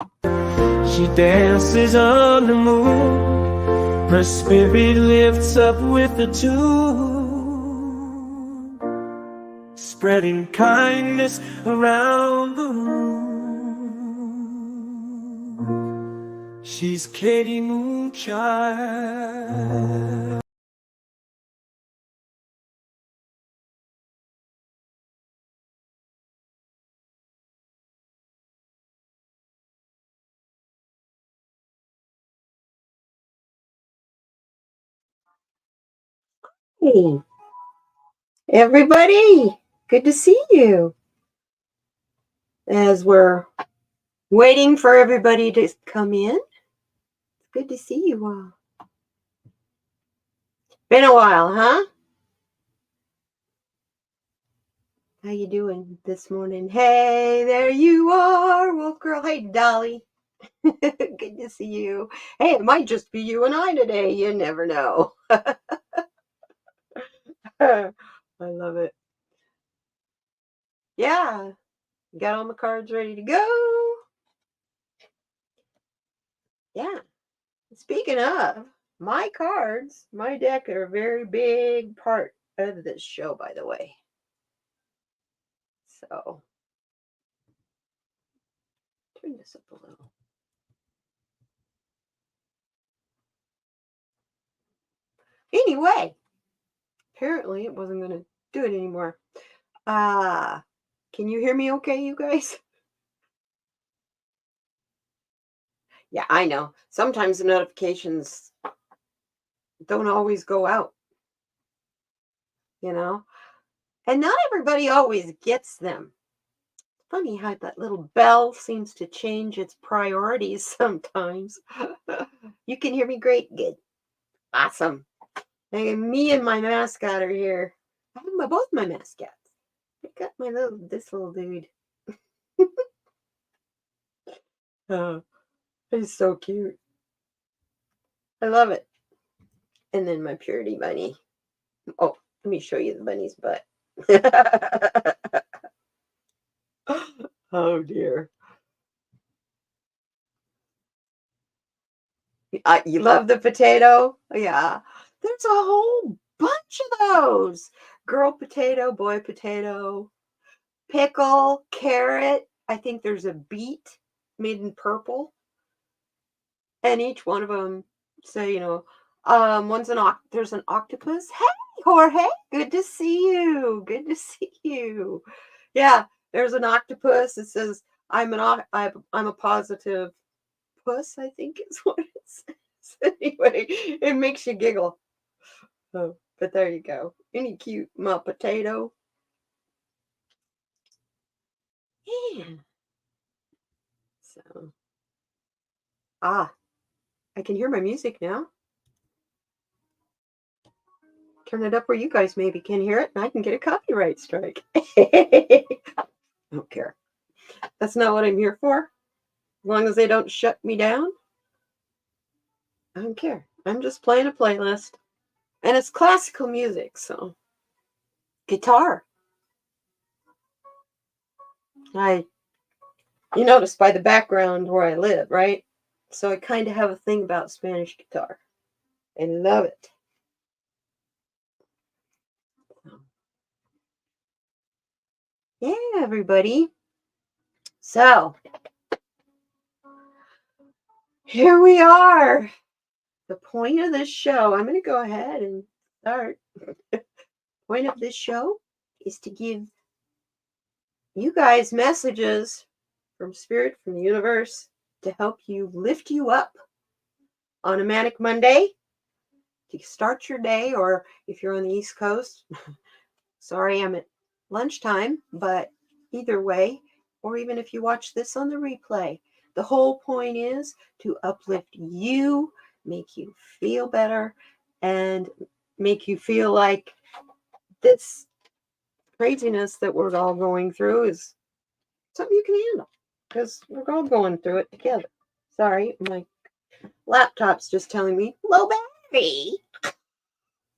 She dances on the moon, her spirit lifts up with the tune, spreading kindness around the room. She's Katie Moonchild. Hey, everybody. Good to see you. As we're waiting for everybody to come in, it's good to see you all. Been a while, huh? How you doing this morning? Hey, there you are, Wolf Girl. Hey, Dolly. Good to see you. Hey, it might just be you and I today. You never know. I love it. Yeah, got all my cards ready to go. Yeah. Speaking of, my cards, my deck are a very big part of this show, by the way. So, turn this up a little. Anyway, apparently it wasn't going to do it anymore. Can you hear me okay, you guys? Yeah, I know. Sometimes the notifications don't always go out, you know? And not everybody always gets them. Funny how that little bell seems to change its priorities sometimes. You can hear me great? Good. Awesome. And me and my mascot are here. I have both my mascots. I got this little dude. Oh, he's so cute. I love it. And then my purity bunny. Oh, let me show you the bunny's butt. Oh dear. You love the potato? Yeah. There's a whole bunch of those. Girl potato, boy potato, pickle, carrot. I think there's a beet made in purple. And each one of them say, there's an octopus. Hey, Jorge, good to see you. Good to see you. Yeah, there's an octopus. It says, I'm a positive puss, I think is what it says. Anyway, it makes you giggle. Oh, but there you go. Any cute my potato. Yeah. So, I can hear my music now. Turn it up where you guys maybe can hear it and I can get a copyright strike. I don't care. That's not what I'm here for. As long as they don't shut me down, I don't care. I'm just playing a playlist. And it's classical music, so guitar. You notice by the background where I live, right? So I kind of have a thing about Spanish guitar. I love it. Yeah, everybody. So, here we are. The point of this show, I'm going to go ahead and start. Point of this show is to give you guys messages from spirit, from the universe, to help you lift you up on a manic Monday, to start your day, or if you're on the East Coast, sorry, I'm at lunchtime, but either way, or even if you watch this on the replay, the whole point is to uplift you, make you feel better, and make you feel like this craziness that we're all going through is something you can handle, because we're all going through it together. Sorry, my laptop's just telling me low battery.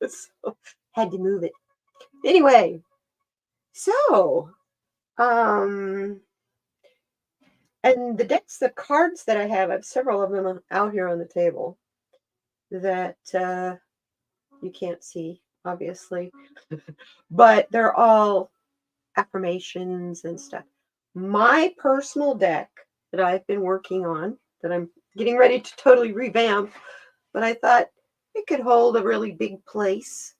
So had to move it. Anyway, so And the decks, the cards that I have several of them out here on the table that you can't see, obviously, but they're all affirmations and stuff. My personal deck that I've been working on, that I'm getting ready to totally revamp, but I thought it could hold a really big place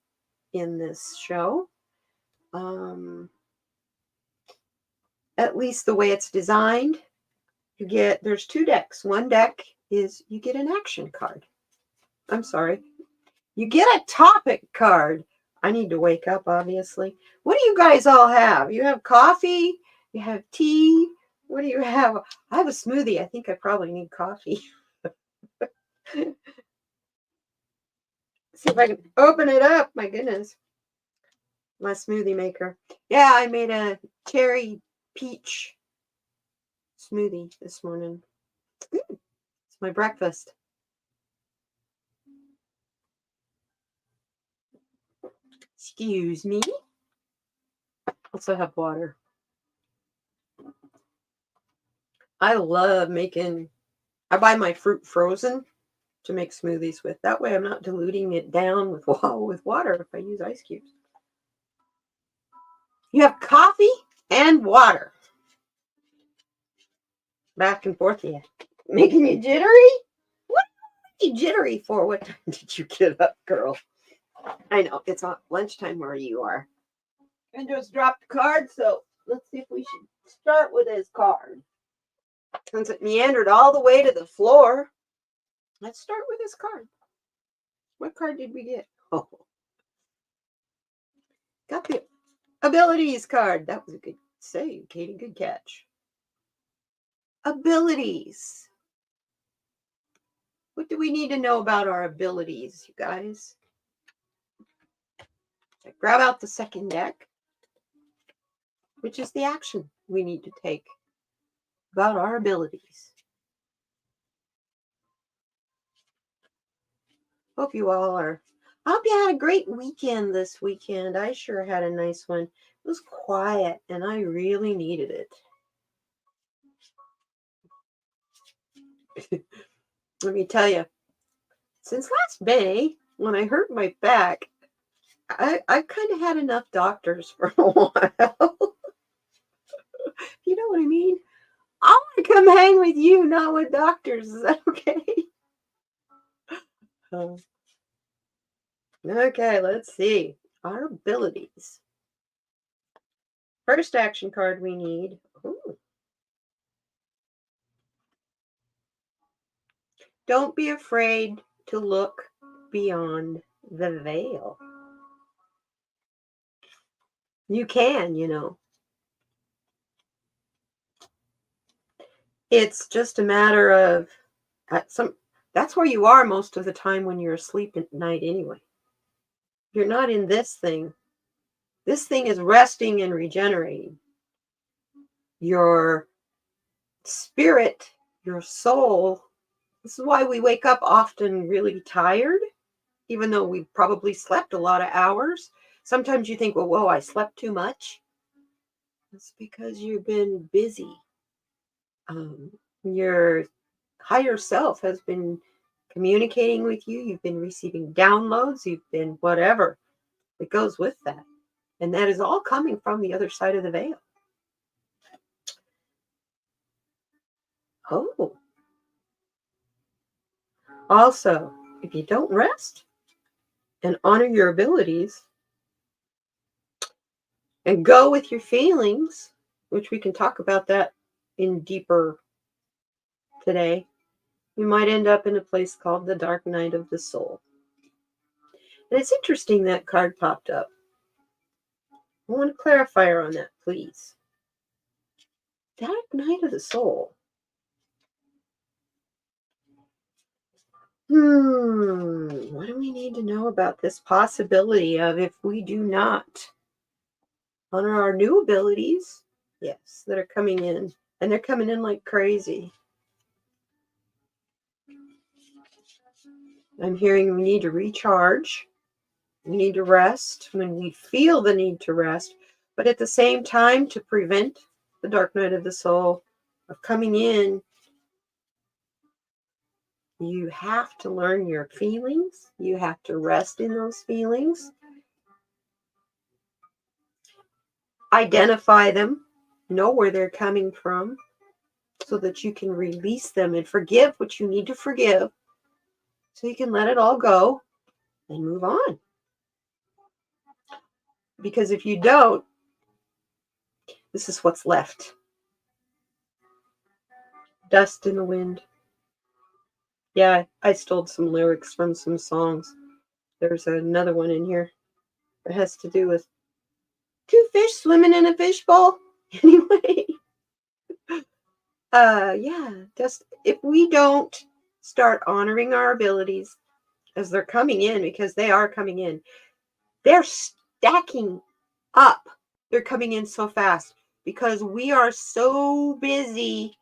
in this show. At least the way it's designed. There's two decks. One deck is you get an action card. I'm sorry. You get a topic card. I need to wake up, obviously. What do you guys all have? You have coffee? You have tea? What do you have? I have a smoothie. I think I probably need coffee. See if I can open it up. My goodness. My smoothie maker. Yeah, I made a cherry peach smoothie this morning. It's my breakfast. Excuse me. Also have water. I buy my fruit frozen to make smoothies with. That way I'm not diluting it down with water if I use ice cubes. You have coffee and water. Back and forth, yeah. Making you jittery? What are you jittery for? What time did you get up, girl? I know, it's lunchtime where you are. I just dropped the card, so let's see if we should start with his card. Since it meandered all the way to the floor, let's start with his card. What card did we get? Oh, got the abilities card. That was a good save, Katie. Good catch. Abilities. What do we need to know about our abilities, you guys? I grab out the second deck, which is the action we need to take about our abilities. Hope you all are. I hope you had a great weekend this weekend. I sure had a nice one. It was quiet, and I really needed it. Let me tell you, since last May, when I hurt my back, I kind of had enough doctors for a while. You know what I mean? I want to come hang with you, not with doctors. Is that okay? Okay, let's see. Our abilities. First action card we need. Ooh. Don't be afraid to look beyond the veil. You can, you know. It's just a matter of that's where you are most of the time when you're asleep at night anyway. You're not in this thing. This thing is resting and regenerating. Your spirit, your soul. This is why we wake up often really tired, even though we probably slept a lot of hours. Sometimes you think, well, whoa, I slept too much. It's because you've been busy. Your higher self has been communicating with you. You've been receiving downloads. You've been whatever. It goes with that. And that is all coming from the other side of the veil. Oh. Also, if you don't rest and honor your abilities and go with your feelings, which we can talk about that in deeper today, you might end up in a place called the dark night of the soul. And it's interesting that card popped up. I want a clarifier on that, please. Dark night of the soul. What do we need to know about this possibility of if we do not honor our new abilities? Yes, that are coming in. And they're coming in like crazy. I'm hearing we need to recharge. We need to rest when we feel the need to rest. But at the same time, to prevent the dark night of the soul, of coming in, you have to learn your feelings. You have to rest in those feelings. Identify them. Know where they're coming from so that you can release them and forgive what you need to forgive so you can let it all go and move on. Because if you don't, this is what's left. Dust in the wind. Yeah, I stole some lyrics from some songs. There's another one in here that has to do with two fish swimming in a fishbowl. Anyway, yeah, just if we don't start honoring our abilities as they're coming in, because they are coming in, they're stacking up. They're coming in so fast because we are so busy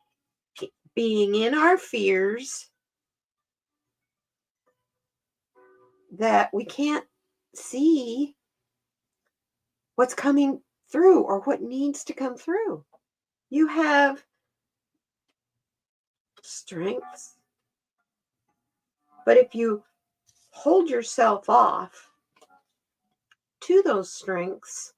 being in our fears that we can't see what's coming through or what needs to come through. You have strengths, but if you hold yourself off to those strengths,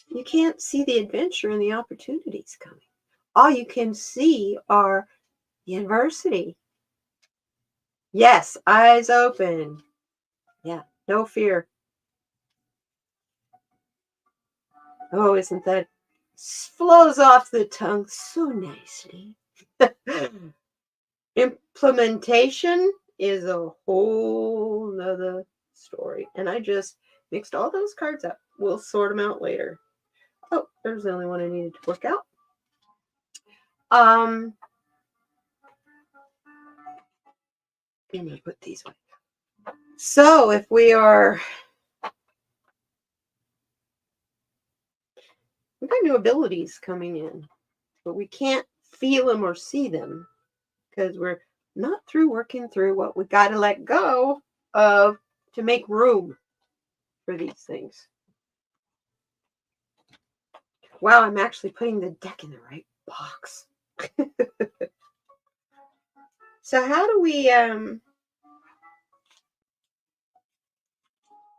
you can't see the adventure and the opportunities coming. All you can see are the adversity. Yes, eyes open. Yeah, no fear. Oh, isn't that flows off the tongue so nicely? Implementation is a whole nother story. And I just mixed all those cards up. We'll sort them out later. Oh, there's the only one I needed to work out. Let me put these away. So if we've got new abilities coming in, but we can't feel them or see them because we're not through working through what we got to let go of to make room for these things. Wow, I'm actually putting the deck in the right box. So how do we, I don't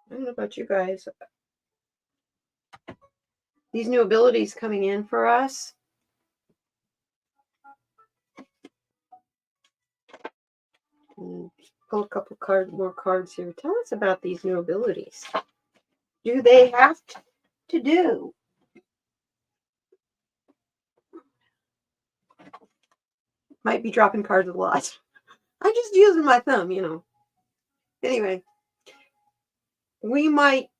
know about you guys, these new abilities coming in for us. Pull a couple more cards here. Tell us about these new abilities. Do they have to do? Might be dropping cards a lot. I'm just using my thumb, you know. Anyway, we might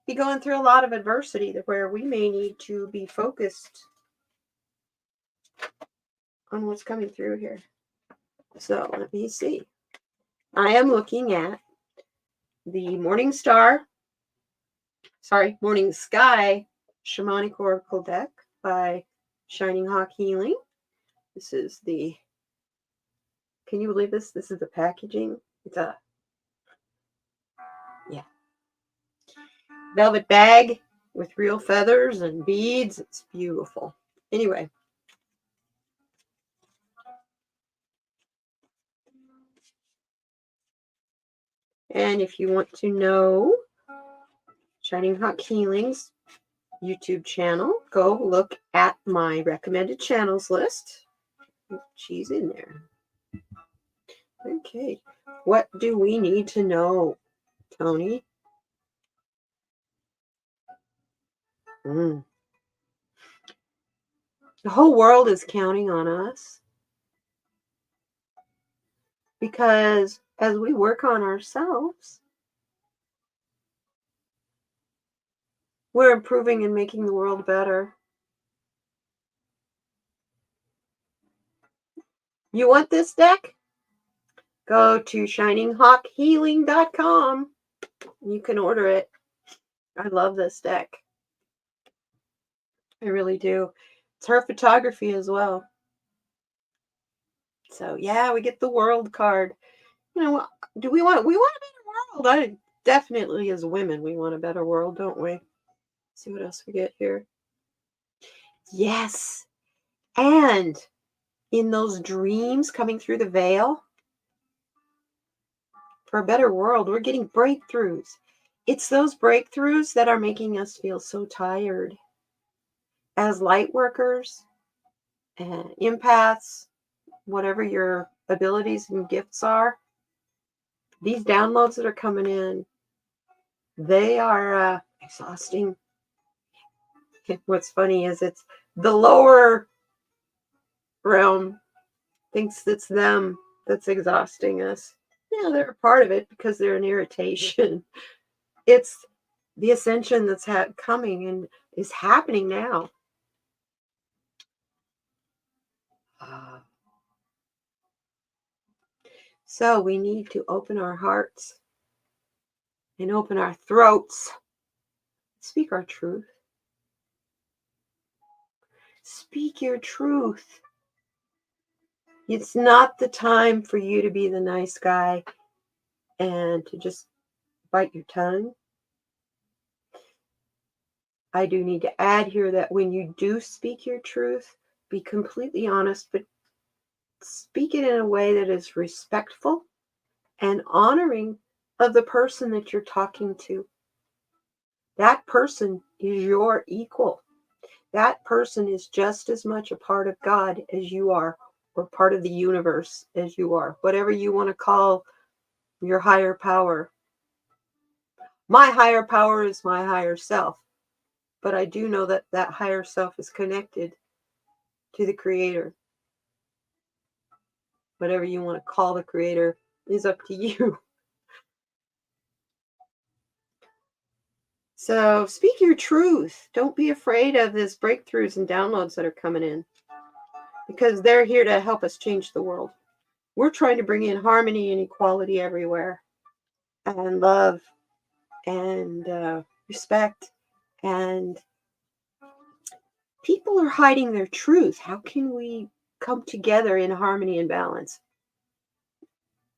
be going through a lot of adversity where we may need to be focused on what's coming through here. So let me see. I am looking at the Morning Sky Shamanic Oracle deck by Shining Hawk Healing. This is the, can you believe this? This is the packaging. It's a, yeah, velvet bag with real feathers and beads. It's beautiful. Anyway. And if you want to know Shining Hawk Healing's YouTube channel, go look at my recommended channels list. She's in there. Okay. What do we need to know, Tony? The whole world is counting on us because as we work on ourselves, we're improving and making the world better. You want this deck? Go to shininghawkhealing.com. You can order it. I love this deck. I really do. It's her photography as well. So yeah, we get the world card. You know, do we want a better world? I definitely, as women, we want a better world, don't we? Let's see what else we get here. Yes. And in those dreams coming through the veil for a better world, we're getting breakthroughs. It's those breakthroughs that are making us feel so tired. As light workers and empaths, whatever your abilities and gifts are, these downloads that are coming in, they are exhausting. What's funny is it's the lower realm thinks it's them that's exhausting us. Yeah, they're a part of it because they're an irritation. It's the ascension that's coming and is happening now. So we need to open our hearts and open our throats. Speak our truth. Speak your truth. It's not the time for you to be the nice guy and to just bite your tongue. I do need to add here that when you do speak your truth, be completely honest, but speak it in a way that is respectful and honoring of the person that you're talking to. That person is your equal. That person is just as much a part of God as you are, or part of the universe as you are, whatever you want to call your higher power. My higher power is my higher self, but I do know that that higher self is connected to the creator. Whatever you want to call the creator is up to you. So speak your truth. Don't be afraid of these breakthroughs and downloads that are coming in, because they're here to help us change the world. We're trying to bring in harmony and equality everywhere, and love and respect. And people are hiding their truth. How can we come together in harmony and balance?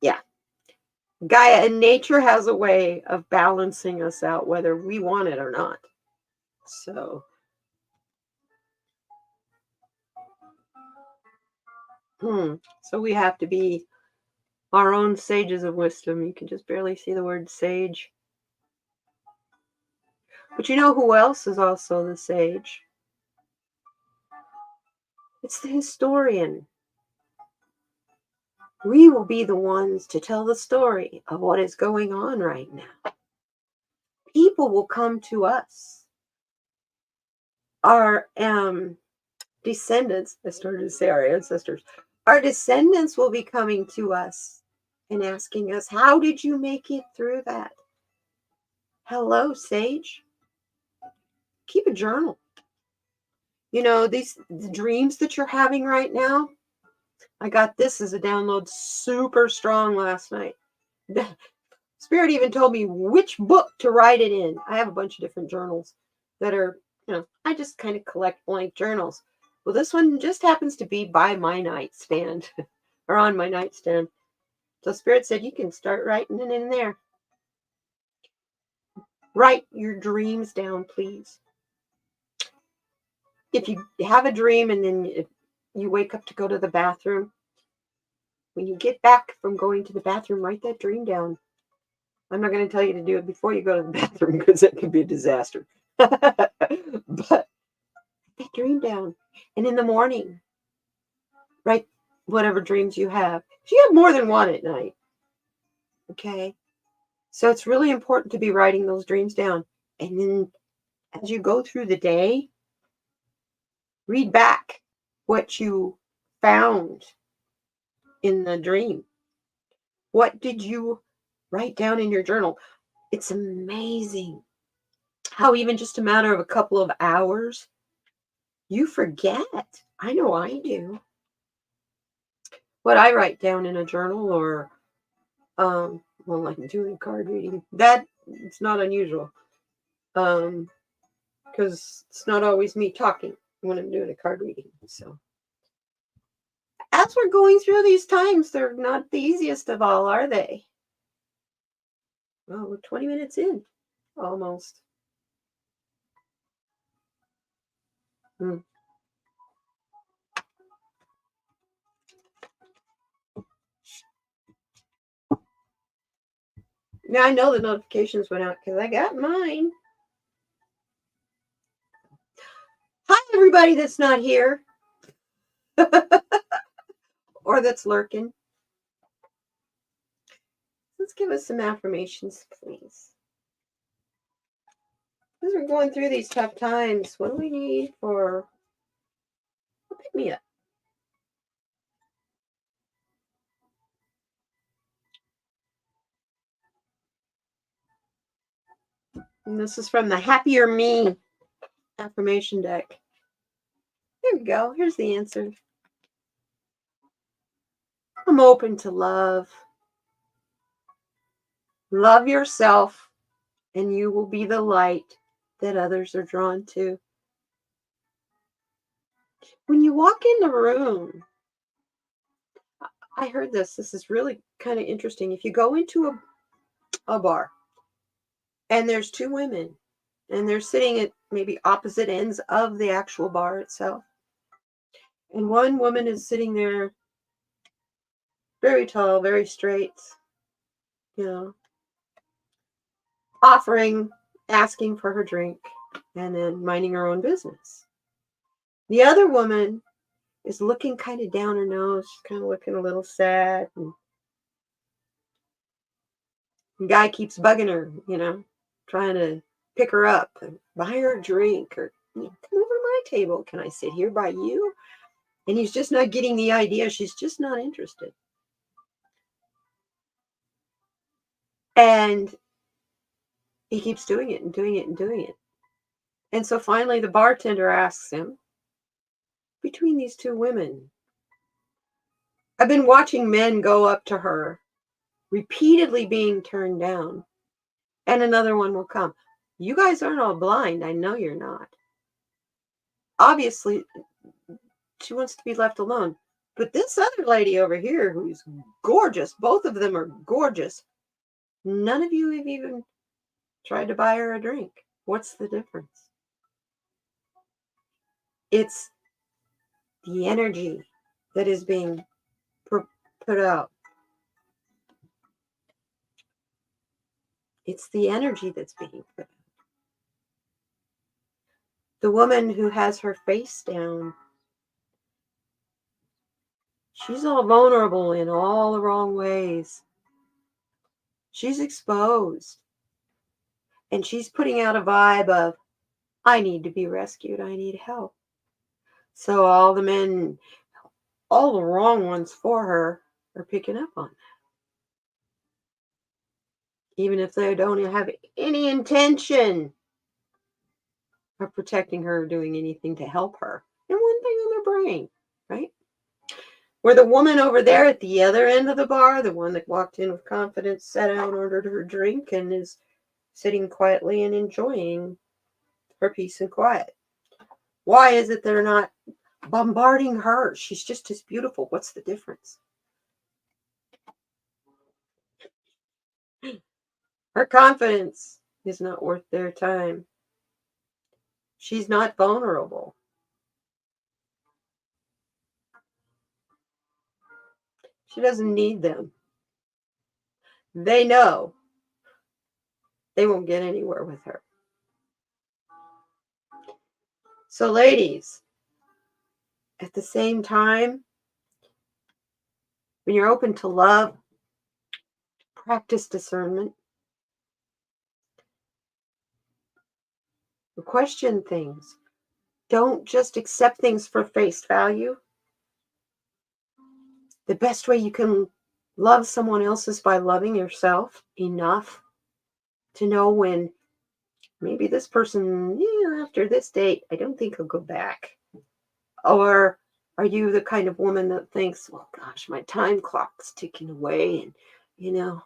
Yeah. Gaia and nature has a way of balancing us out, whether we want it or not. So, so we have to be our own sages of wisdom. You can just barely see the word sage. But you know who else is also the sage? It's the historian. We will be the ones to tell the story of what is going on right now. People will come to us. Our descendants, I started to say our ancestors, our descendants will be coming to us and asking us, how did you make it through that? Hello, sage. Keep a journal. You know, the dreams that you're having right now, I got this as a download super strong last night. Spirit even told me which book to write it in. I have a bunch of different journals that are, I just kind of collect blank journals. Well, this one just happens to be by my nightstand or on my nightstand. So Spirit said, you can start writing it in there. Write your dreams down, please. If you have a dream and then you wake up to go to the bathroom, when you get back from going to the bathroom, write that dream down. I'm not going to tell you to do it before you go to the bathroom because that could be a disaster. But write that dream down. And in the morning, write whatever dreams you have. If you have more than one at night, okay? So it's really important to be writing those dreams down. And then as you go through the day, read back what you found in the dream. What did you write down in your journal? It's amazing how even just a matter of a couple of hours, you forget. I know I do. What I write down in a journal or, like doing card reading, that it's not unusual. Because it's not always me talking when I'm doing a card reading. So as we're going through these times, they're not the easiest of all, are they? Well, we're 20 minutes in, almost. Now I know the notifications went out because I got mine. Hi, everybody that's not here or that's lurking. Let's give us some affirmations, please. As we're going through these tough times, what do we need for pick me up? And this is from the Happier Me affirmation deck. Here we go. Here's the answer. I'm open to love. Love yourself, and you will be the light that others are drawn to. When you walk in the room, I heard this. This is really kind of interesting. If you go into a bar and there's two women and they're sitting at maybe opposite ends of the actual bar itself, and one woman is sitting there very tall, very straight, you know, asking for her drink, and then minding her own business. The other woman is looking kind of down her nose. She's kind of looking a little sad. And the guy keeps bugging her, trying to pick her up and buy her a drink or come over to my table. Can I sit here by you? And he's just not getting the idea. She's just not interested. And he keeps doing it and doing it and doing it. And so finally the bartender asks him, between these two women, I've been watching men go up to her, repeatedly being turned down, and another one will come. You guys aren't all blind. I know you're not. Obviously, she wants to be left alone. But this other lady over here, who's gorgeous, both of them are gorgeous, none of you have even tried to buy her a drink. What's the difference? It's the energy that is being put out. It's the energy that's being put out. The woman who has her face down, she's all vulnerable in all the wrong ways. She's exposed. And she's putting out a vibe of, I need to be rescued. I need help. So all the men, all the wrong ones for her, are picking up on that. Even if they don't have any intention of protecting her or doing anything to help her. And one thing on their brain, right? Where the woman over there at the other end of the bar, the one that walked in with confidence, sat down, ordered her drink, and is sitting quietly and enjoying her peace and quiet. Why is it they're not bombarding her? She's just as beautiful. What's the difference? Her confidence is not worth their time. She's not vulnerable. She doesn't need them. They know they won't get anywhere with her. So, ladies, at the same time, when you're open to love, practice discernment. Question things. Don't just accept things for face value. The best way you can love someone else is by loving yourself enough to know when maybe this person, after this date, I don't think I'll go back. Or are you the kind of woman that thinks, well, gosh, my time clock's ticking away, and,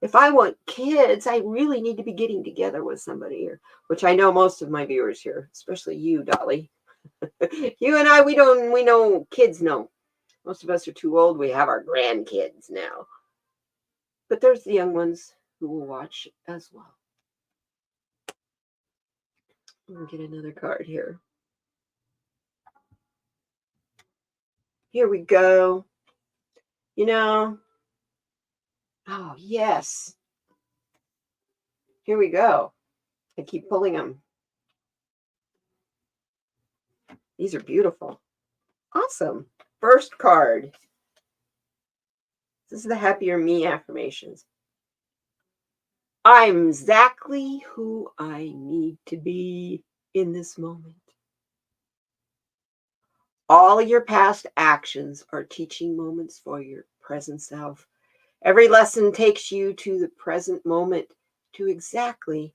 if I want kids, I really need to be getting together with somebody here, which I know most of my viewers here, especially you, Dolly. You and I, we know kids know. Most of us are too old. We have our grandkids now. But there's the young ones who will watch as well. Let me get another card here. Here we go. Oh, yes. Here we go. I keep pulling them. These are beautiful. Awesome. First card. This is the Happier Me affirmations. I'm exactly who I need to be in this moment. All your past actions are teaching moments for your present self. Every lesson takes you to the present moment, to exactly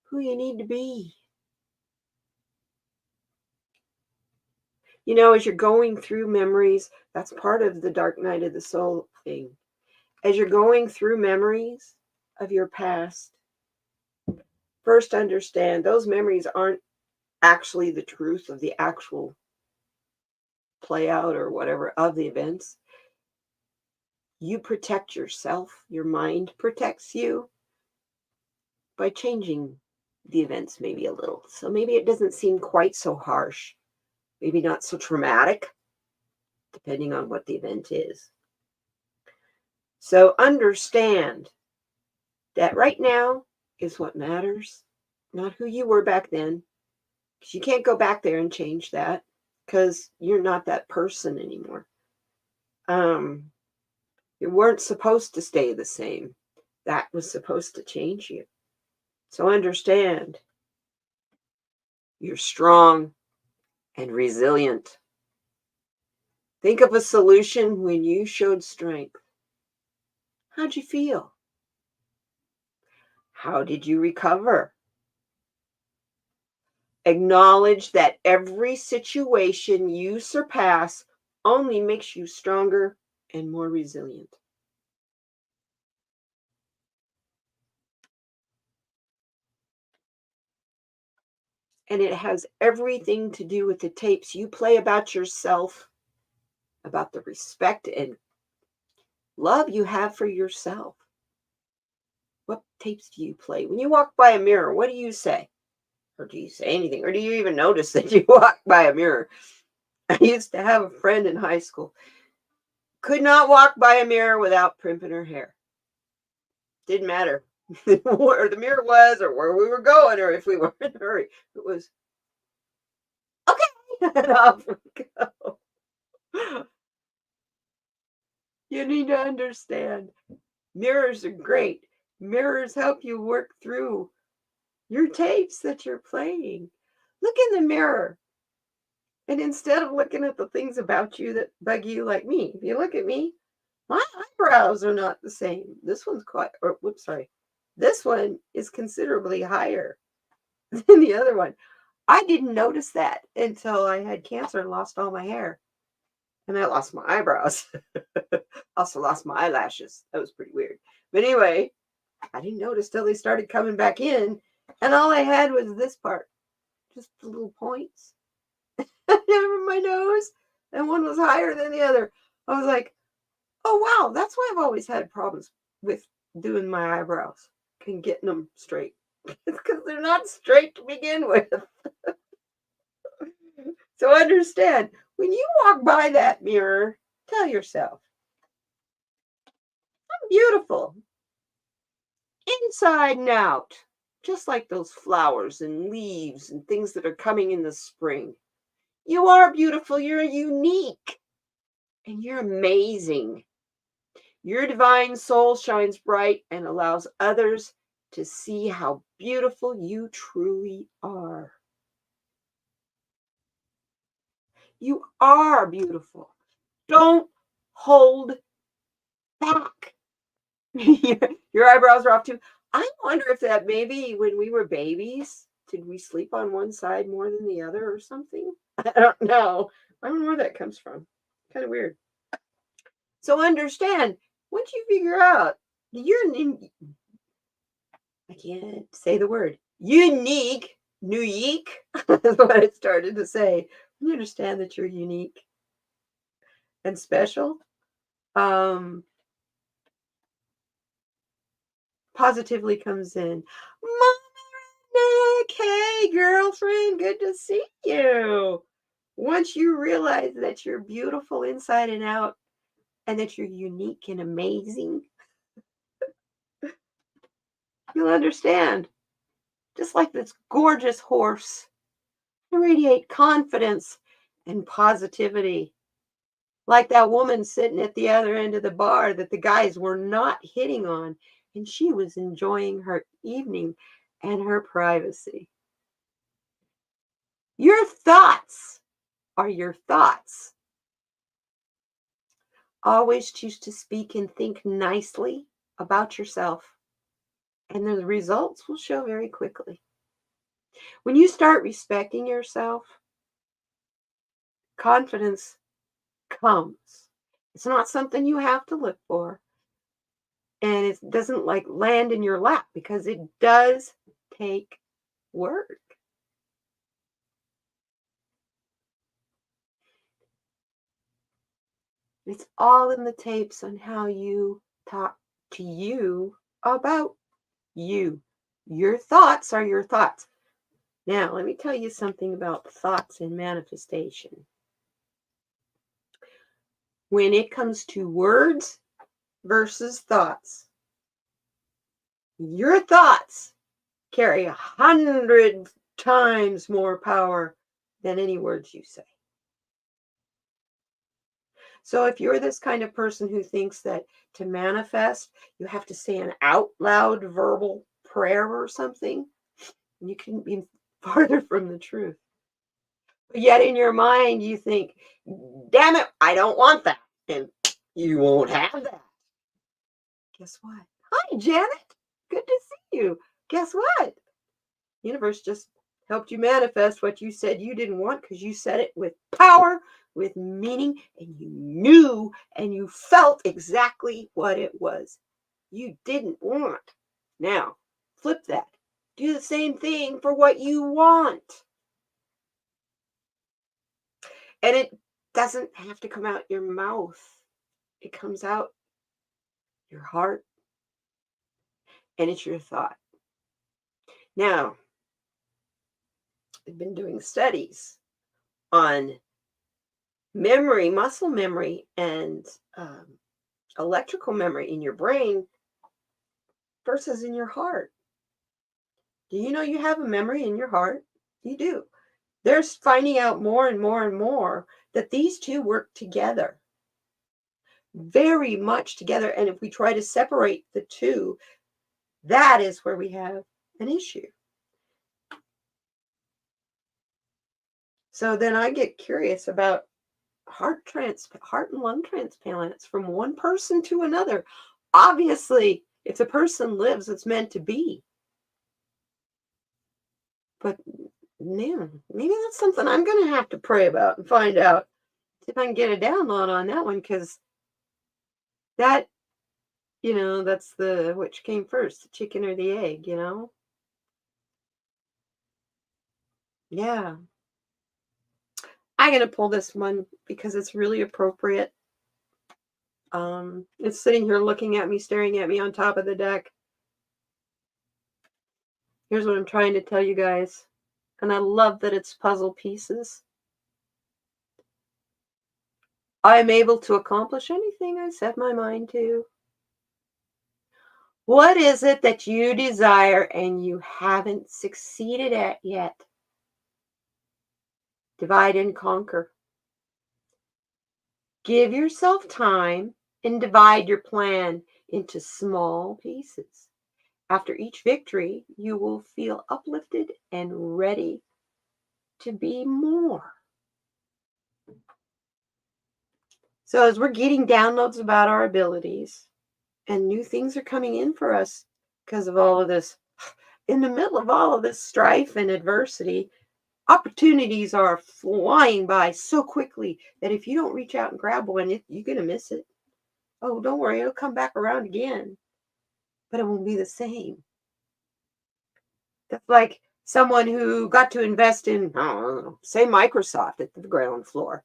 who you need to be. You know, as you're going through memories, that's part of the dark night of the soul thing. As you're going through memories of your past, first understand those memories aren't actually the truth of the actual play out or whatever of the events. You protect yourself, your mind protects you by changing the events maybe a little. So maybe it doesn't seem quite so harsh, maybe not so traumatic, depending on what the event is. So understand that right now is what matters, not who you were back then. Because you can't go back there and change that because you're not that person anymore. You weren't supposed to stay the same. That was supposed to change you. So understand you're strong and resilient. Think of a solution when you showed strength. How'd you feel? How did you recover? Acknowledge that every situation you surpass only makes you stronger and more resilient. And it has everything to do with the tapes you play about yourself, about the respect and love you have for yourself. What tapes do you play? When you walk by a mirror, what do you say? Or do you say anything? Or do you even notice that you walk by a mirror? I used to have a friend in high school. Could not walk by a mirror without primping her hair. Didn't matter where the mirror was or where we were going or if we were in a hurry. It was, okay, and off we go. You need to understand mirrors are great. Mirrors help you work through your tapes that you're playing. Look in the mirror. And instead of looking at the things about you that bug you like me, if you look at me, my eyebrows are not the same. This one's quite, or whoops, sorry. This one is considerably higher than the other one. I didn't notice that until I had cancer and lost all my hair. And I lost my eyebrows. Also lost my eyelashes. That was pretty weird. But anyway, I didn't notice till they started coming back in. And all I had was this part, just the little points over my nose. And one was higher than the other. I was like, oh, wow, that's why I've always had problems with doing my eyebrows and getting them straight. It's because they're not straight to begin with. So understand, when you walk by that mirror, tell yourself, I'm beautiful, inside and out, just like those flowers and leaves and things that are coming in the spring. You are beautiful, you're unique, and you're amazing. Your divine soul shines bright and allows others to see how beautiful you truly are. You are beautiful. Don't hold back. Your eyebrows are off too. I wonder if that maybe when we were babies, did we sleep on one side more than the other or something? I don't know. I don't know where that comes from. Kind of weird. So understand, once you figure out you're I can't say the word. Unique. Unique. That's what I started to say. You understand that you're unique and special. Positively comes in. Mama, hey, girlfriend, good to see you. Once you realize that you're beautiful inside and out and that you're unique and amazing, You'll understand. Just like this gorgeous horse, you radiate confidence and positivity. Like that woman sitting at the other end of the bar that the guys were not hitting on, and she was enjoying her evening and her privacy. Your thoughts are your thoughts. Always choose to speak and think nicely about yourself, and the results will show very quickly. When you start respecting yourself, confidence comes. It's not something you have to look for, and it doesn't like land in your lap because it does take work. It's all in the tapes on how you talk to you about you. Your thoughts are your thoughts. Now, let me tell you something about thoughts and manifestation. When it comes to words versus thoughts, your thoughts carry 100 times more power than any words you say. So if you're this kind of person who thinks that to manifest, you have to say an out loud verbal prayer or something, you couldn't be farther from the truth. But yet in your mind, you think, damn it, I don't want that. And you won't have that. Guess what? Hi, Janet. Good to see you. Guess what? Universe just helped you manifest what you said you didn't want because you said it with power, with meaning, and you knew and you felt exactly what it was you didn't want. Now, flip that. Do the same thing for what you want. And it doesn't have to come out your mouth. It comes out your heart and it's your thought. Now, I've been doing studies on memory, muscle memory, and electrical memory in your brain versus in your heart. Do you know you have a memory in your heart? You do. They're finding out more and more and more that these two work together, very much together. And if we try to separate the two, that is where we have an issue. So then I get curious about heart and lung transplants from one person to another. Obviously, if the person lives, it's meant to be. But man, maybe that's something I'm going to have to pray about and find out. See if I can get a download on that one, because that, that's the which came first, the chicken or the egg, Yeah. I'm going to pull this one because it's really appropriate. It's sitting here looking at me, staring at me on top of the deck. Here's what I'm trying to tell you guys. And I love that it's puzzle pieces. I'm able to accomplish anything I set my mind to. What is it that you desire and you haven't succeeded at yet? Divide and conquer. Give yourself time and divide your plan into small pieces. After each victory, you will feel uplifted and ready to be more. So as we're getting downloads about our abilities and new things are coming in for us because of all of this, in the middle of all of this strife and adversity, opportunities are flying by so quickly that if you don't reach out and grab one, you're going to miss it. Oh, don't worry, it'll come back around again, but it won't be the same. That's like someone who got to invest in, I don't know, say Microsoft at the ground floor.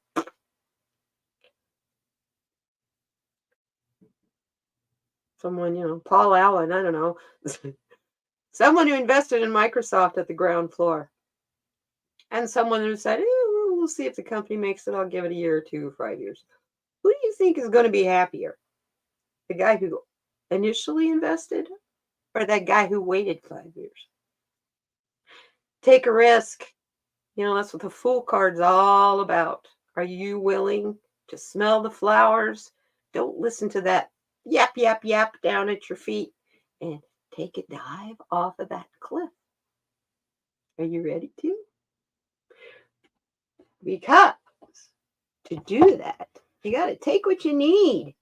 Someone, Paul Allen, I don't know. Someone who invested in Microsoft at the ground floor. And someone who said, we'll see if the company makes it. I'll give it a year or 2, 5 years. Who do you think is going to be happier? The guy who initially invested or that guy who waited 5 years. Take a risk. That's what the Fool card's all about. Are you willing to smell the flowers? Don't listen to that yap, yap, yap down at your feet and take a dive off of that cliff. Are you ready to? Because to do that, you got to take what you need.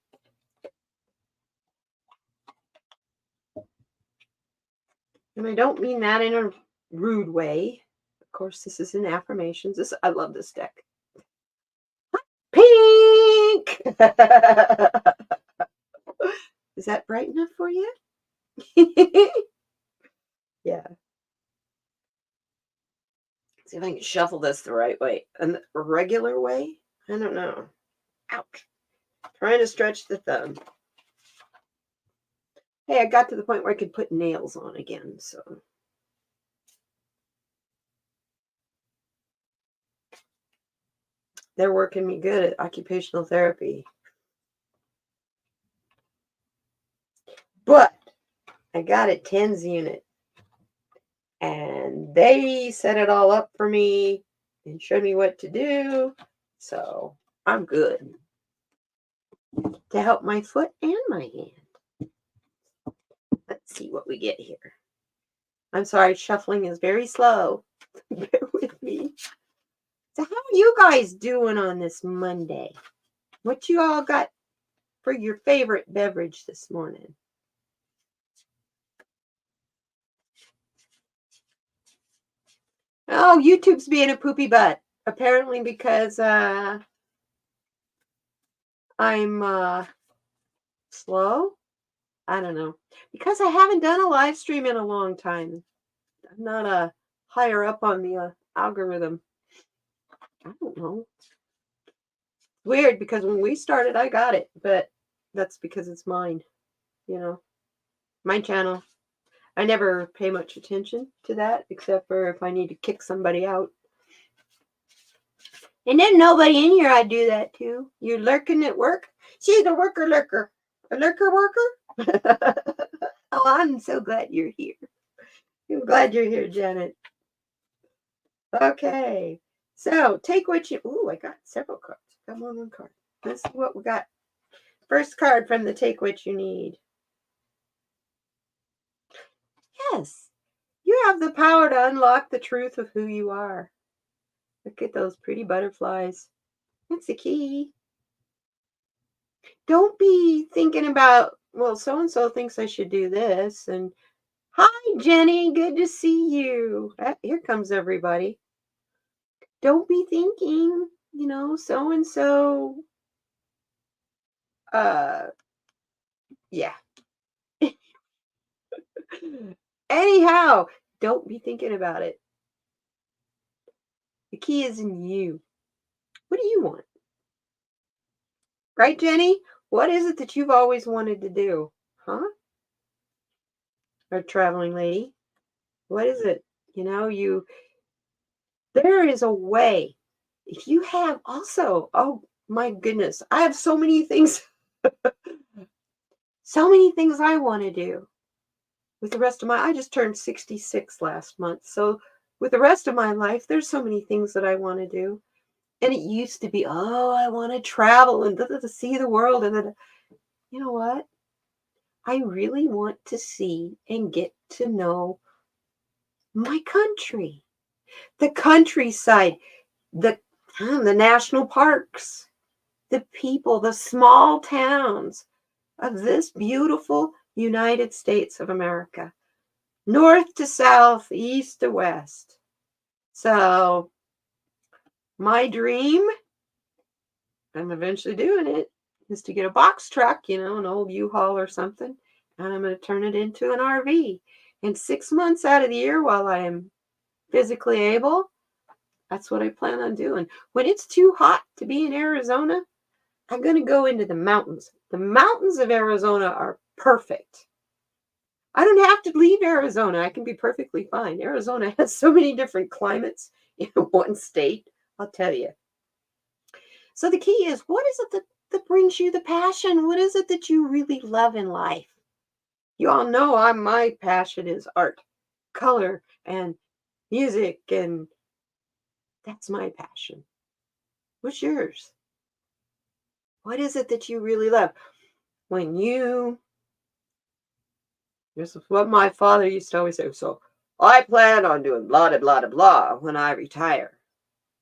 And I don't mean that in a rude way. Of course, this is in affirmations. I love this deck. Pink! Is that bright enough for you? Yeah. See if I can shuffle this the right way. A regular way? I don't know. Ouch. Trying to stretch the thumb. Hey, I got to the point where I could put nails on again, so. They're working me good at occupational therapy. But I got a TENS unit. And they set it all up for me and showed me what to do. So I'm good to help my foot and my hand. Let's see what we get here. I'm sorry, shuffling is very slow. Bear with me. So how are you guys doing on this Monday? What you all got for your favorite beverage this morning? Oh, YouTube's being a poopy butt. Apparently because I'm slow. I don't know. Because I haven't done a live stream in a long time. I'm not higher up on the algorithm. I don't know. Weird because when we started, I got it, but that's because it's mine. My channel. I never pay much attention to that except for if I need to kick somebody out. And then nobody in here I do that to. You're lurking at work? She's a worker lurker. A lurker worker? Oh, I'm so glad you're here. I'm glad you're here, Janet. Okay. So take what you... Ooh, I got several cards. Got more than one card. Let's see what we got. First card from the Take What You Need. Yes. You have the power to unlock the truth of who you are. Look at those pretty butterflies. That's the key. Don't be thinking about, well, so-and-so thinks I should do this. And hi, Jenny. Good to see you. Here comes everybody. Don't be thinking, so-and-so. Yeah. Anyhow, don't be thinking about it. The key is in you. What do you want? Right, Jenny? What is it that you've always wanted to do? Huh? Our traveling lady. What is it? There is a way. If you have also, oh my goodness, I have so many things, so many things I want to do with the rest of I just turned 66 last month. So with the rest of my life, there's so many things that I want to do. And it used to be, oh, I want to travel and to see the world. And then, you know what? I really want to see and get to know my country, the countryside, the national parks, the people, the small towns of this beautiful United States of America, north to south, east to west. So my dream, I'm eventually doing it, is to get a box truck, an old U-Haul or something, and I'm going to turn it into an RV. And 6 months out of the year while I am physically able, that's what I plan on doing. When it's too hot to be in Arizona, I'm going to go into the mountains. The mountains of Arizona are perfect. I don't have to leave Arizona. I can be perfectly fine. Arizona has so many different climates in one state, I'll tell you. So the key is, what is it that brings you the passion? What is it that you really love in life? You all know my passion is art, color, and music, and that's my passion. What's yours? What is it that you really love? When you, this is what my father used to always say. So I plan on doing blah, blah, blah, blah, blah when I retire.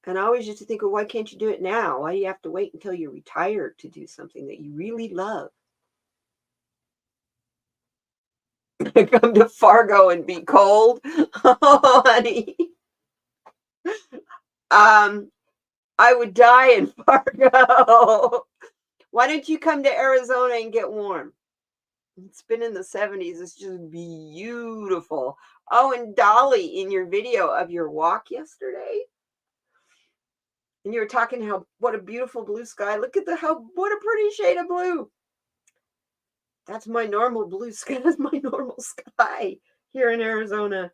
And I always used to think, well, why can't you do it now? Why do you have to wait until you're retired to do something that you really love? Come to Fargo and be cold? Oh, honey. Um, I would die in Fargo. Why don't you come to Arizona and get warm? It's been in the 70s. It's just beautiful. Oh, and Dolly, in your video of your walk yesterday, and you were talking how what a beautiful blue sky. Look at what a pretty shade of blue. That's my normal blue sky. That's my normal sky here in Arizona.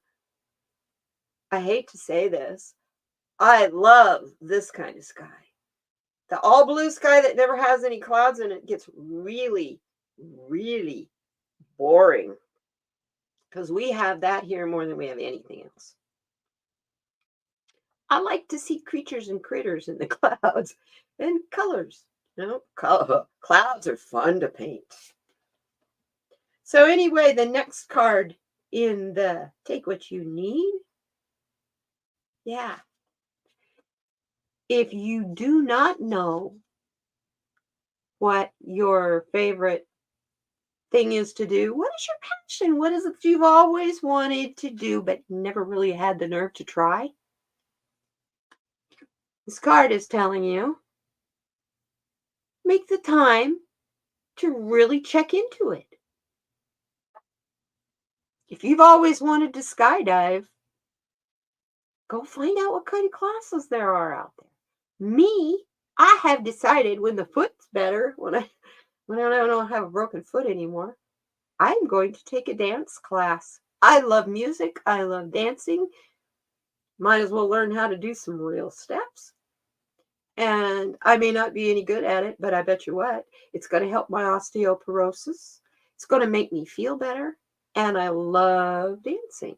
I hate to say this. I love this kind of sky. The all blue sky that never has any clouds in it gets really, really boring because we have that here more than we have anything else. I like to see creatures and critters in the clouds and colors. Clouds are fun to paint. So anyway, the next card in the Take What You Need. Yeah. If you do not know what your favorite thing is to do, what is your passion? What is it you've always wanted to do but never really had the nerve to try? This card is telling you, make the time to really check into it. If you've always wanted to skydive, go find out what kind of classes there are out there. Me, I have decided when the foot's better, when I don't have a broken foot anymore, I'm going to take a dance class. I love music. I love dancing. Might as well learn how to do some real steps. And I may not be any good at it, but I bet you what, it's going to help my osteoporosis. It's going to make me feel better. And I love dancing.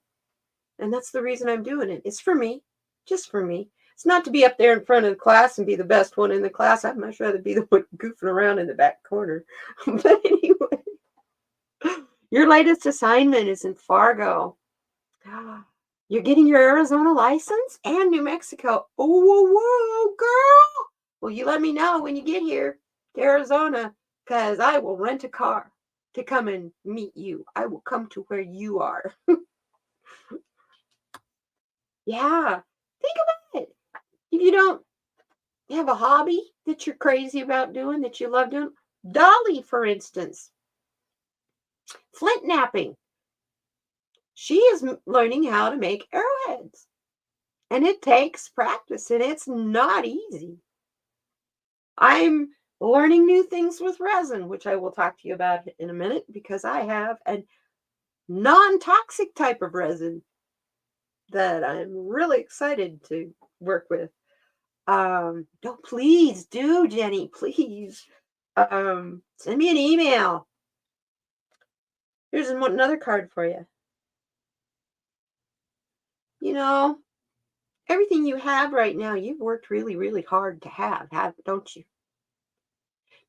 And that's the reason I'm doing it. It's for me, just for me. It's not to be up there in front of the class and be the best one in the class. I'd much rather be the one goofing around in the back corner. But anyway, your latest assignment is in Fargo. You're getting your Arizona license and New Mexico. Oh, whoa, whoa, girl. Well, you let me know when you get here to Arizona because I will rent a car to come and meet you. I will come to where you are. Yeah. Think about it. If you don't have a hobby that you're crazy about doing, that you love doing, Dolly, for instance, flint knapping. She is learning how to make arrowheads. And it takes practice and it's not easy. I'm learning new things with resin, which I will talk to you about in a minute because I have a non-toxic type of resin that I'm really excited to work with. Don't please do, Jenny, please. Send me an email. Here's another card for you. You know, everything you have right now, you've worked really, really hard to have, don't you?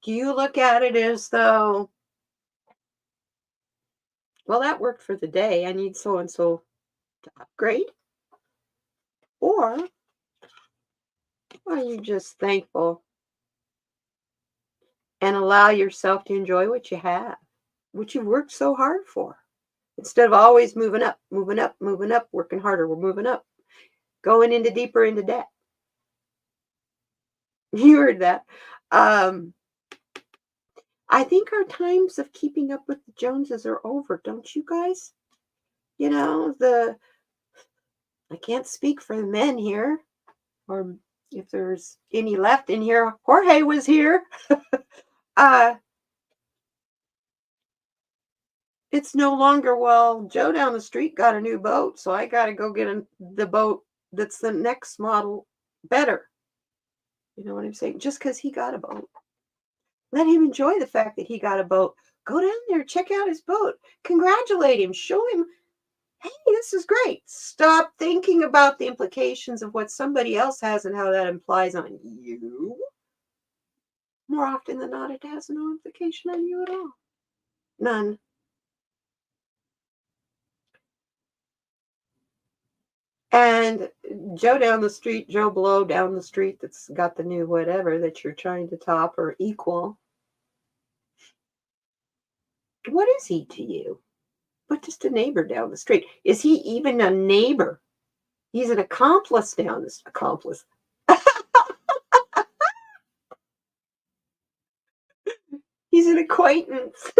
Do you look at it as though, well, that worked for the day. I need so and so to upgrade? Or are you just thankful and allow yourself to enjoy what you have, what you've worked so hard for? Instead of always moving up, moving up, moving up, working harder, we're moving up, going into deeper into debt. You heard that. I think our times of keeping up with the Joneses are over, don't you guys? You know, I can't speak for the men here, or if there's any left in here. Jorge was here. uh, it's no longer, well, Joe down the street got a new boat, so I got to go get the boat that's the next model better. You know what I'm saying? Just because he got a boat. Let him enjoy the fact that he got a boat. Go down there, check out his boat, congratulate him, show him, hey, this is great. Stop thinking about the implications of what somebody else has and how that implies on you. More often than not, it has no implication on you at all. None. And Joe Blow down the street that's got the new whatever that you're trying to top or equal, what is he to you? But just a neighbor down the street. Is he even a neighbor? He's an accomplice down this accomplice. He's an acquaintance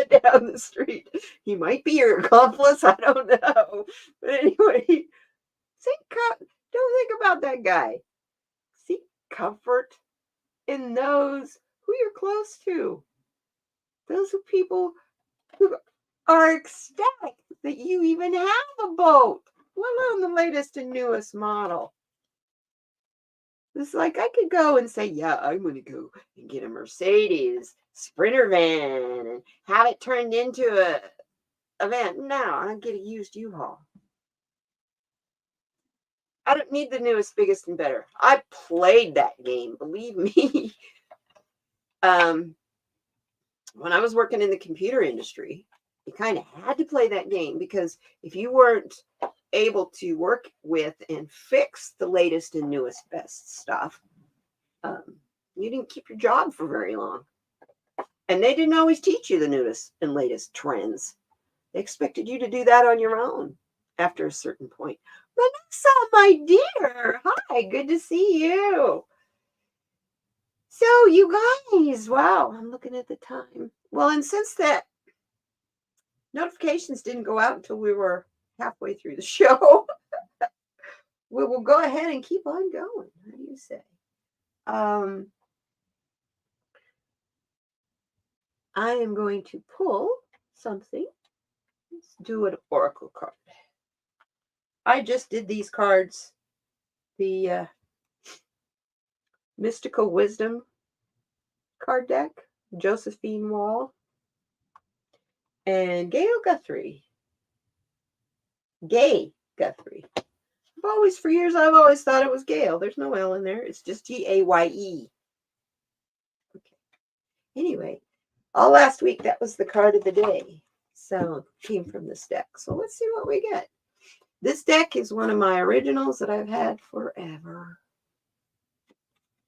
down the street. He might be your accomplice. I don't know. But anyway, don't think about that guy. Seek comfort in those who you're close to. Those are people who are ecstatic that you even have a boat, let alone the latest and newest model. It's like I could go and say, yeah, I'm going to go and get a Mercedes Sprinter van and have it turned into a van. No, I don't get a used U-Haul. I don't need the newest, biggest, and better. I played that game, believe me. When I was working in the computer industry, you kind of had to play that game because if you weren't able to work with and fix the latest and newest, best stuff, you didn't keep your job for very long. And they didn't always teach you the newest and latest trends. They expected you to do that on your own after a certain point. Vanessa, my dear, hi, good to see you. So, you guys, wow, I'm looking at the time. Well, and since that notifications didn't go out until we were halfway through the show, we will go ahead and keep on going. How do you say? I am going to pull something. Let's do an oracle card. I just did these cards, the Mystical Wisdom card deck, Josephine Wall, and Gail Guthrie. Gay Guthrie. For years, I've always thought it was Gail. There's no L in there. It's just Gaye. Okay. Anyway, all last week, that was the card of the day. So, came from this deck. So, let's see what we get. This deck is one of my originals that I've had forever.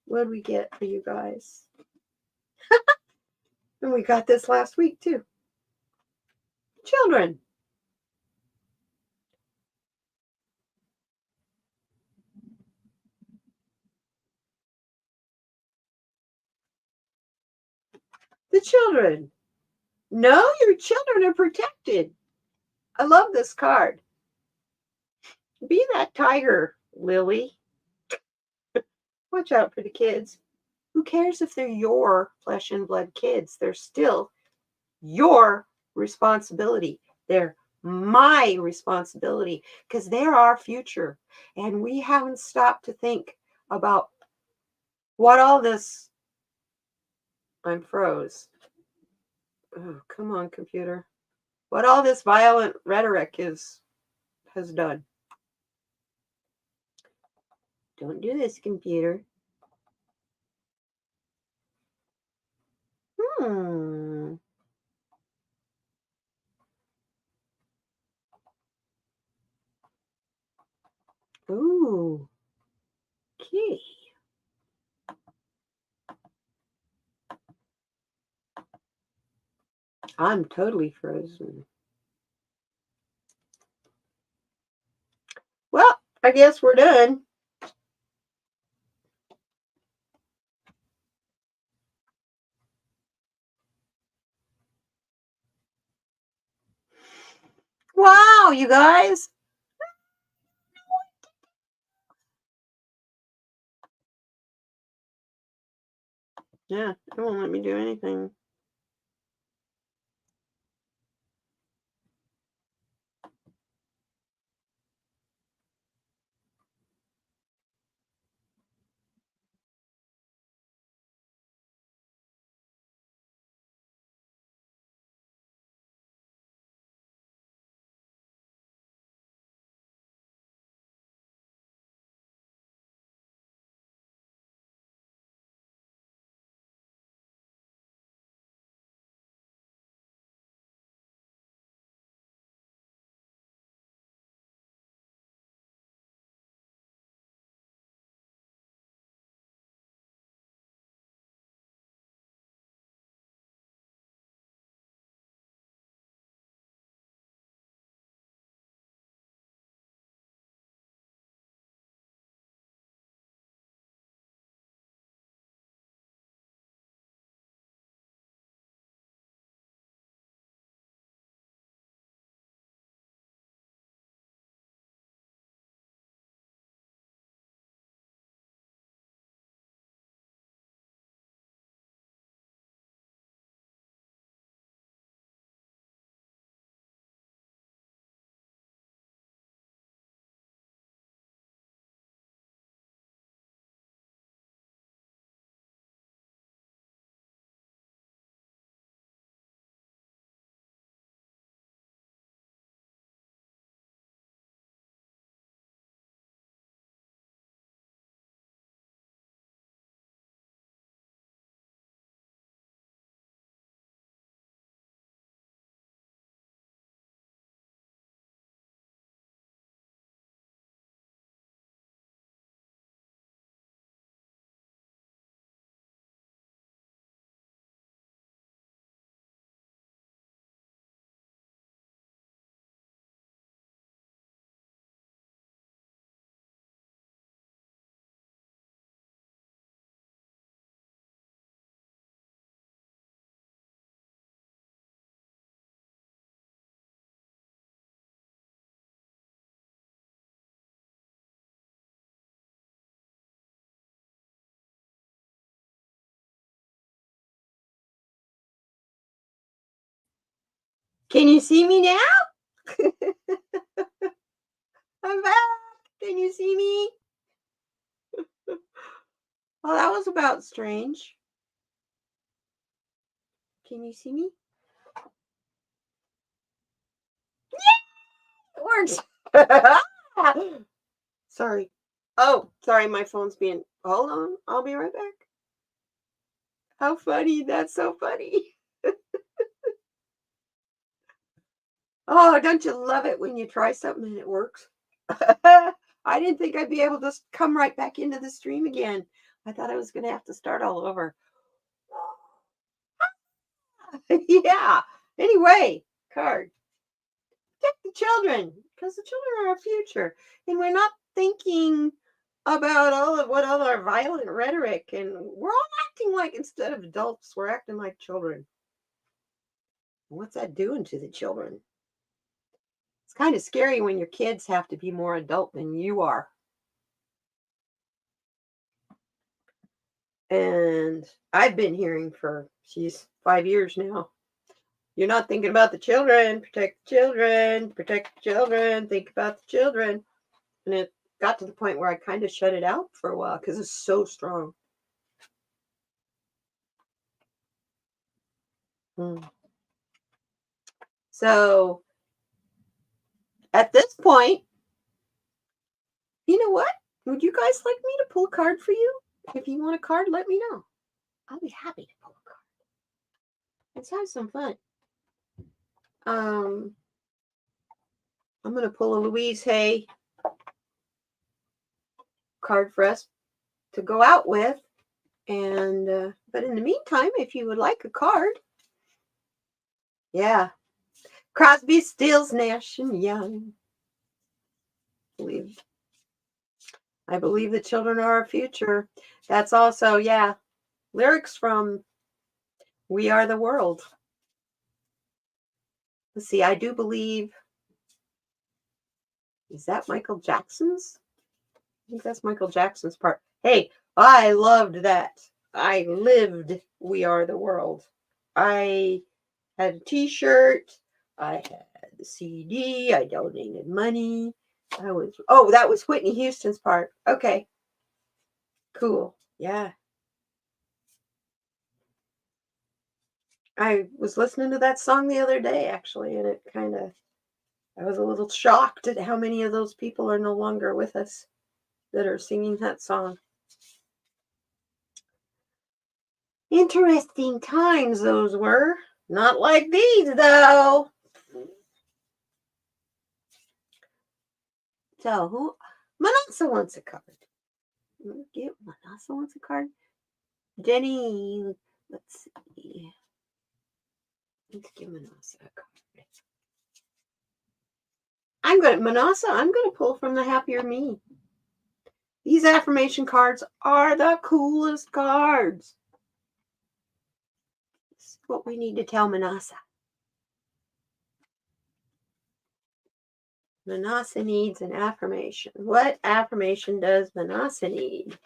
What did we get for you guys? And we got this last week, too. Children. The children. No, your children are protected. I love this card. Be that tiger, Lily. Watch out for the kids. Who cares if they're your flesh and blood kids? They're still your responsibility. They're my responsibility because they're our future. And we haven't stopped to think about what all this. I'm froze. Oh, come on, computer. What all this violent rhetoric has done. Don't do this, computer. Ooh. Okay. I'm totally frozen. Well, I guess we're done. Wow, you guys. Yeah, it won't let me do anything. Can you see me now? I'm back. Can you see me? Well, that was about strange. Can you see me? It works. Sorry. Oh, sorry, my phone's being. Hold on. I'll be right back. How funny. That's so funny. Oh, don't you love it when you try something and it works? I didn't think I'd be able to come right back into the stream again. I thought I was going to have to start all over. Yeah. Anyway, card. Protect the children because the children are our future. And we're not thinking about all our violent rhetoric. And we're all acting like, instead of adults, we're acting like children. What's that doing to the children? It's kind of scary when your kids have to be more adult than you are. And I've been hearing for, 5 years now. You're not thinking about the children. Protect the children. Protect the children. Think about the children. And it got to the point where I kind of shut it out for a while because it's so strong. So at this point, you know what? Would you guys like me to pull a card for you? If you want a card, let me know. I'll be happy to pull a card. Let's have some fun. I'm going to pull a Louise Hay card for us to go out with. And but in the meantime, if you would like a card, yeah, Crosby, Stills, Nash and Young. I believe the children are our future. That's also, yeah, lyrics from We Are the World. Let's see, I do believe, is that Michael Jackson's? I think that's Michael Jackson's part. Hey, I loved that. I lived We Are the World. I had a t-shirt. I had the CD. I donated money. That was Whitney Houston's part. Okay. Cool. Yeah. I was listening to that song the other day, actually, and I was a little shocked at how many of those people are no longer with us that are singing that song. Interesting times those were. Not like these, though. So, Manasa wants a card. Get Manasa wants a card. Jenny, let's see. Let's give Manasa a card. I'm going to pull from the Happier Me. These affirmation cards are the coolest cards. This is what we need to tell Manasa. Manasa needs an affirmation. What affirmation does Manasa need?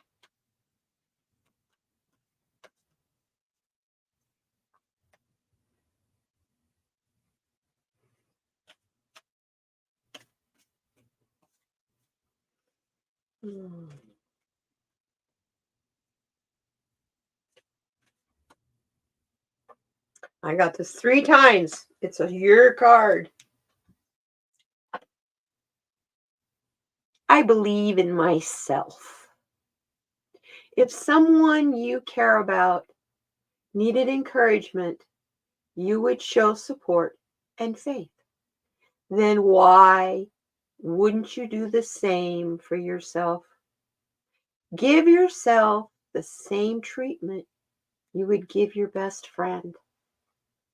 I got this 3 times. It's a your card. I believe in myself. If someone you care about needed encouragement, you would show support and faith. Then why wouldn't you do the same for yourself? Give yourself the same treatment you would give your best friend.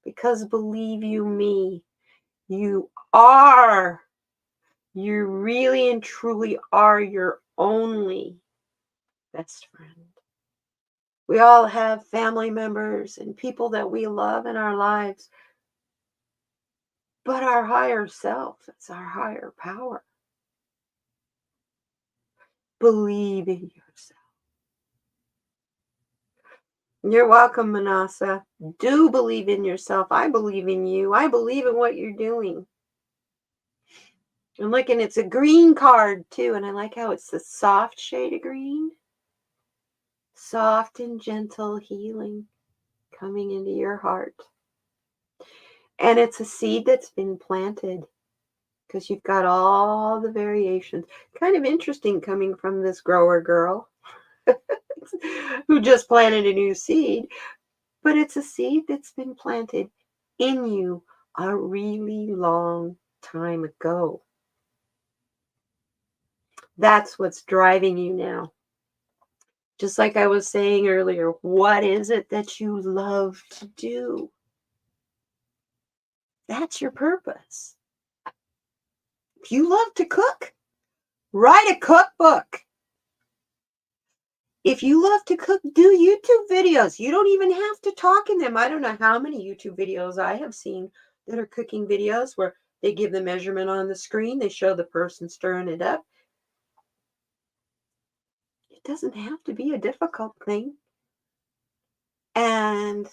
Because believe you me, you really and truly are your only best friend. We all have family members and people that we love in our lives, but our higher self, it's our higher power. Believe in yourself. You're welcome, Manasa. Do believe in yourself. I believe in you. I believe in what you're doing. I'm looking, it's a green card too, and I like how it's the soft shade of green. Soft and gentle healing coming into your heart. And it's a seed that's been planted because you've got all the variations. Kind of interesting coming from this grower girl who just planted a new seed, but it's a seed that's been planted in you a really long time ago. That's what's driving you now. Just like I was saying earlier, what is it that you love to do? That's your purpose. If you love to cook, write a cookbook. If you love to cook, do YouTube videos. You don't even have to talk in them. I don't know how many YouTube videos I have seen that are cooking videos where they give the measurement on the screen. They show the person stirring it up. It doesn't have to be a difficult thing. And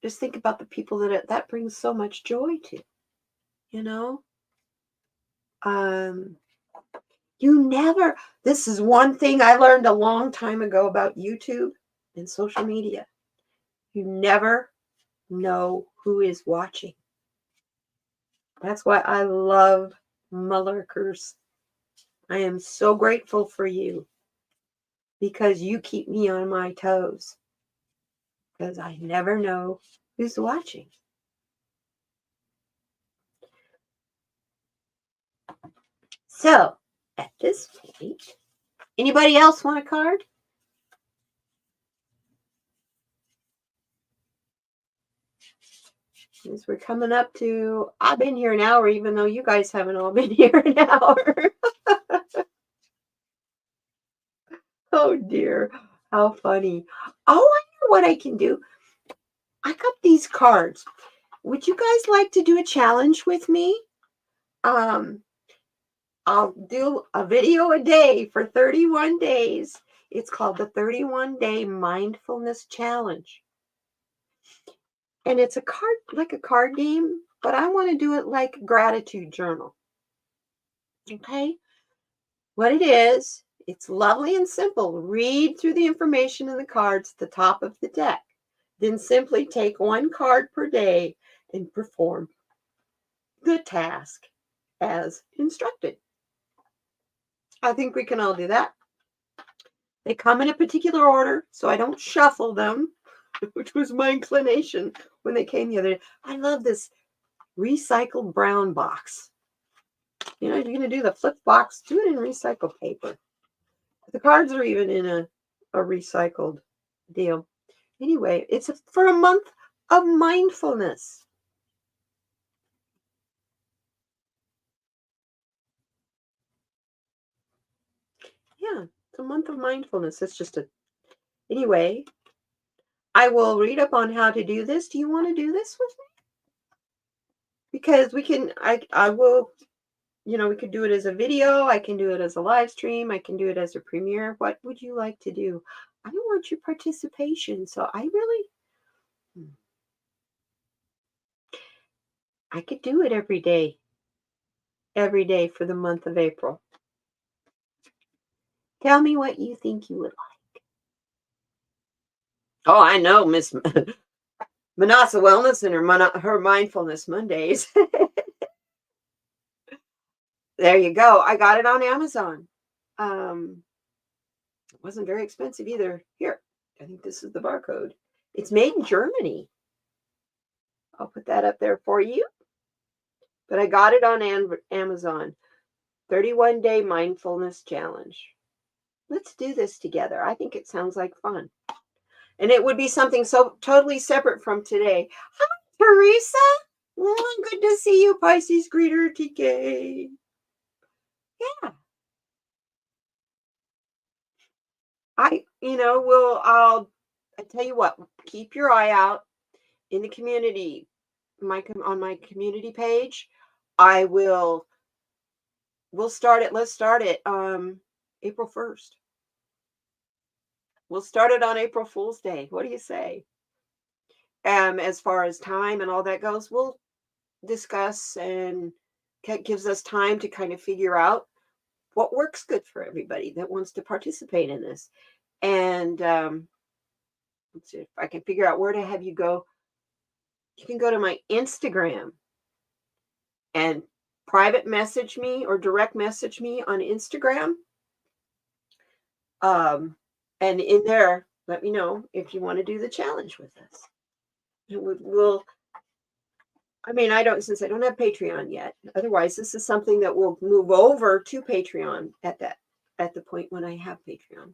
just think about the people that brings so much joy to, you know? Um, this is one thing I learned a long time ago about YouTube and social media. You never know who is watching. That's why I love my lurkers. I am so grateful for you because you keep me on my toes because I never know who's watching. So at this point, anybody else want a card? As we're coming up to, I've been here an hour, even though you guys haven't all been here an hour. Oh dear, how funny. Oh, I know what I can do. I got these cards. Would you guys like to do a challenge with me? I'll do a video a day for 31 days. It's called the 31-Day Mindfulness Challenge. And it's a card, like a card game, but I want to do it like a gratitude journal. Okay? What it is, it's lovely and simple. Read through the information in the cards at the top of the deck. Then simply take one card per day and perform the task as instructed. I think we can all do that. They come in a particular order, so I don't shuffle them, which was my inclination when they came the other day. I love this recycled brown box. You know, you're going to do the flip box, do it in recycled paper. The cards are even in a recycled deal. Anyway, it's for a month of mindfulness. Yeah, it's a month of mindfulness. It's just anyway, I will read up on how to do this. Do you want to do this with me? Because I will, we could do it as a video. I can do it as a live stream. I can do it as a premiere. What would you like to do? I want your participation. So I could do it every day for the month of April. Tell me what you think you would like. Oh, I know, Miss Manasa Wellness and her Mindfulness Mondays. There you go. I got it on Amazon. It wasn't very expensive either. Here, I think this is the barcode. It's made in Germany. I'll put that up there for you. But I got it on Amazon. 31-Day Mindfulness Challenge. Let's do this together. I think it sounds like fun. And it would be something so totally separate from today. Hi, Teresa. Good to see you, Pisces Greeter TK. Yeah. I tell you what, keep your eye out in the community, on my community page. We'll start it. Let's start it April 1st. We'll start it on April Fool's Day. What do you say? As far as time and all that goes, we'll discuss, and gives us time to kind of figure out what works good for everybody that wants to participate in this. And let's see if I can figure out where to have you go. You can go to my Instagram and private message me or direct message me on Instagram. And in there, let me know if you want to do the challenge with us. We'll, since I don't have Patreon yet. Otherwise, this is something that will move over to Patreon at the point when I have Patreon.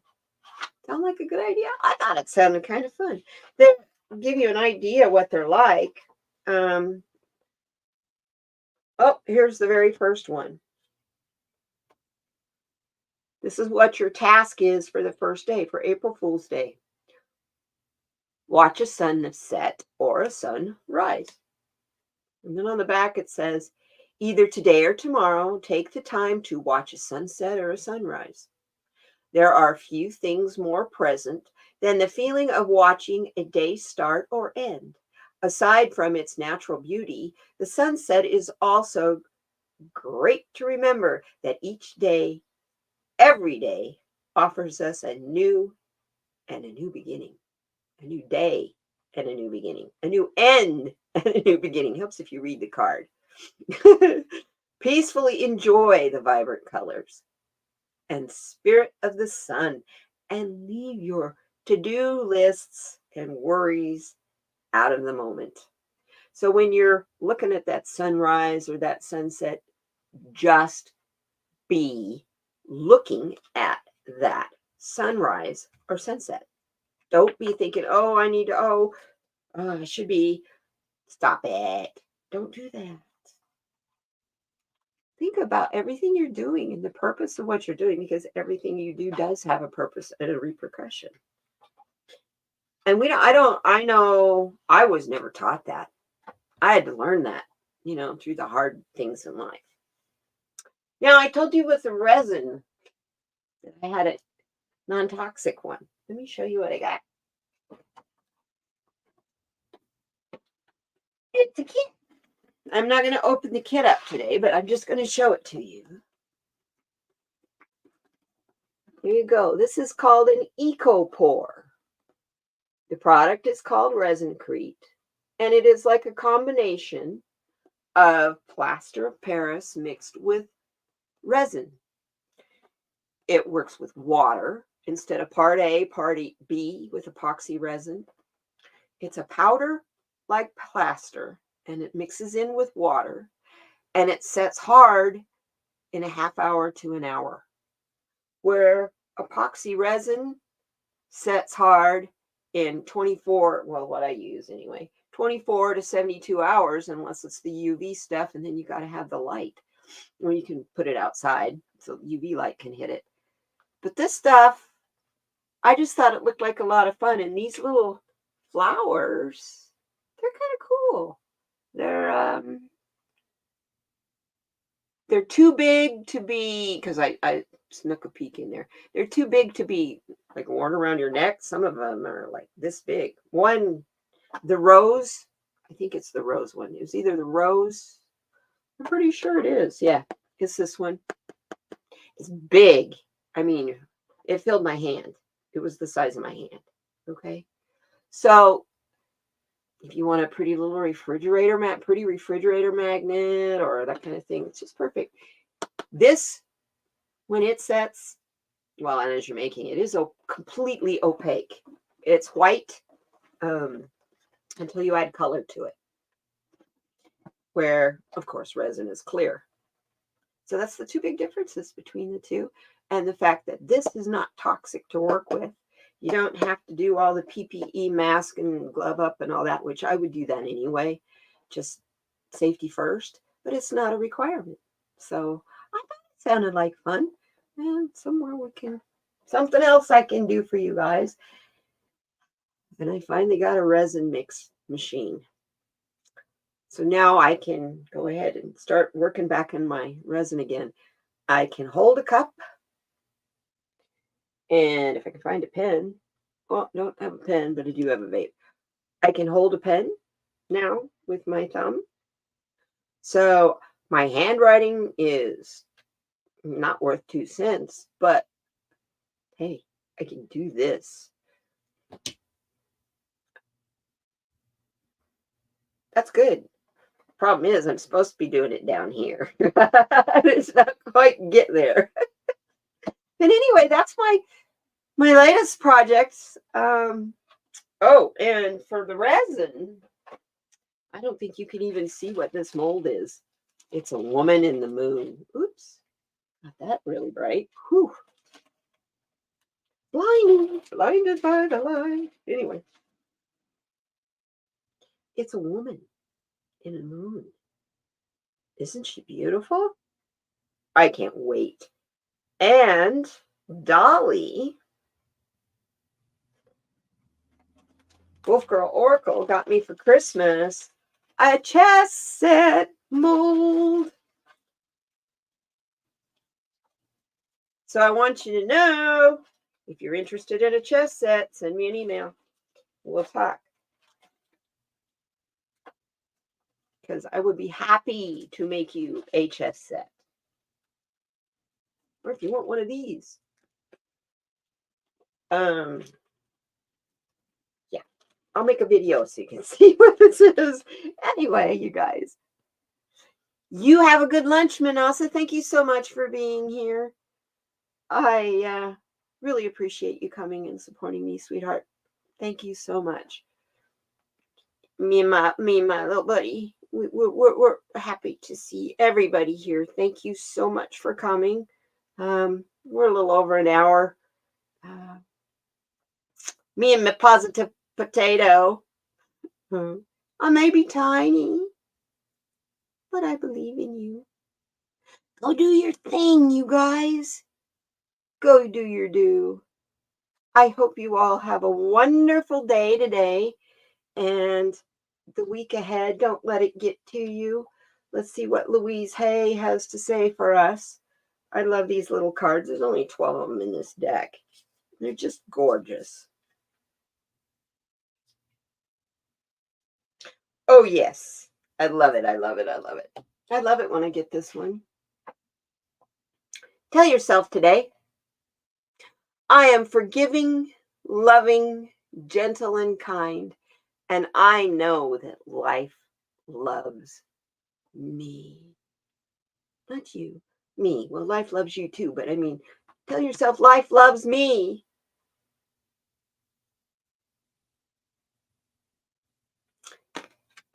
Sound like a good idea? I thought it sounded kind of fun. They'll give you an idea what they're like. Oh, here's the very first one. This is what your task is for the first day, for April Fool's Day. Watch a sunset or a sunrise. And then on the back it says, either today or tomorrow, take the time to watch a sunset or a sunrise. There are few things more present than the feeling of watching a day start or end. Aside from its natural beauty, the sunset is also great to remember that each day, every day, offers us a new beginning, a new day and a new beginning, a new end and a new beginning. Helps if you read the card. Peacefully enjoy the vibrant colors and spirit of the sun, and leave your to-do lists and worries out of the moment. So when you're looking at that sunrise or that sunset, just be looking at that sunrise or sunset. Don't be thinking, I should be. Stop it. Don't do that. Think about everything you're doing and the purpose of what you're doing, because everything you do does have a purpose and a repercussion. And I know I was never taught that. I had to learn that, through the hard things in life. Now, I told you with the resin that I had a non-toxic one. Let me show you what I got. It's a kit. I'm not going to open the kit up today, but I'm just going to show it to you. Here you go. This is called an EcoPore. The product is called Resincrete, and it is like a combination of plaster of Paris mixed with resin. It works with water instead of part A, part B with epoxy resin. It's a powder like plaster, and it mixes in with water, and it sets hard in a half hour to an hour, where epoxy resin sets hard in 24, well, what I use anyway, 24 to 72 hours, unless it's the UV stuff, and then you got to have the light, or you can put it outside so UV light can hit it. But this stuff, I just thought it looked like a lot of fun, and these little flowers, they're kind of cool. They're too big to be, because I snuck a peek in there. They're too big to be like worn around your neck. Some of them are like this big. One, the rose, I think it's the rose one. It was either the rose. I'm pretty sure it is. Yeah, it's this one. It's big. I mean, it filled my hand. It was the size of my hand. Okay. So if you want a pretty refrigerator magnet or that kind of thing, it's just perfect. This, when it sets, well, and as you're making it, is completely opaque. It's white until you add color to it, where, of course, resin is clear. So that's the two big differences between the two. And the fact that this is not toxic to work with. You don't have to do all the PPE mask and glove up and all that, which I would do that anyway, just safety first, but it's not a requirement. So I thought it sounded like fun, and something else I can do for you guys. And I finally got a resin mix machine. So now I can go ahead and start working back in my resin again. I can hold a cup, and if I can find a pen, Well, don't have a pen, but I do have a vape. I can hold a pen now with my thumb. So my handwriting is not worth 2 cents, but hey, I can do this. That's good. Problem is, I'm supposed to be doing it down here. It's not quite get there. But anyway, that's my latest projects. Oh, and for the resin, I don't think you can even see what this mold is. It's a woman in the moon. Oops, not that really bright. Whew. Blinded by the light. Anyway, it's a woman in a moon. Isn't she beautiful? I can't wait. And Dolly, Wolf Girl Oracle, got me for Christmas a chess set mold. So I want you to know, if you're interested in a chess set, send me an email. We'll talk. Because I would be happy to make you a chess set. Or if you want one of these. Yeah. I'll make a video so you can see what this is. Anyway, you guys. You have a good lunch, Manasa. Thank you so much for being here. I really appreciate you coming and supporting me, sweetheart. Thank you so much. Me and my little buddy, we're happy to see everybody here. Thank you so much for coming. We're a little over an hour. Me and my positive potato. I may be tiny, but I believe in you. Go do your thing, you guys. Go do your do. I hope you all have a wonderful day today and the week ahead. Don't let it get to you. Let's see what Louise Hay has to say for us. I love these little cards. There's only 12 of them in this deck. They're just gorgeous. Oh, yes. I love it. I love it. I love it. I love it when I get this one. Tell yourself today, I am forgiving, loving, gentle, and kind, and I know that life loves me. Not you, me. Well, life loves you too, but I mean, tell yourself life loves me.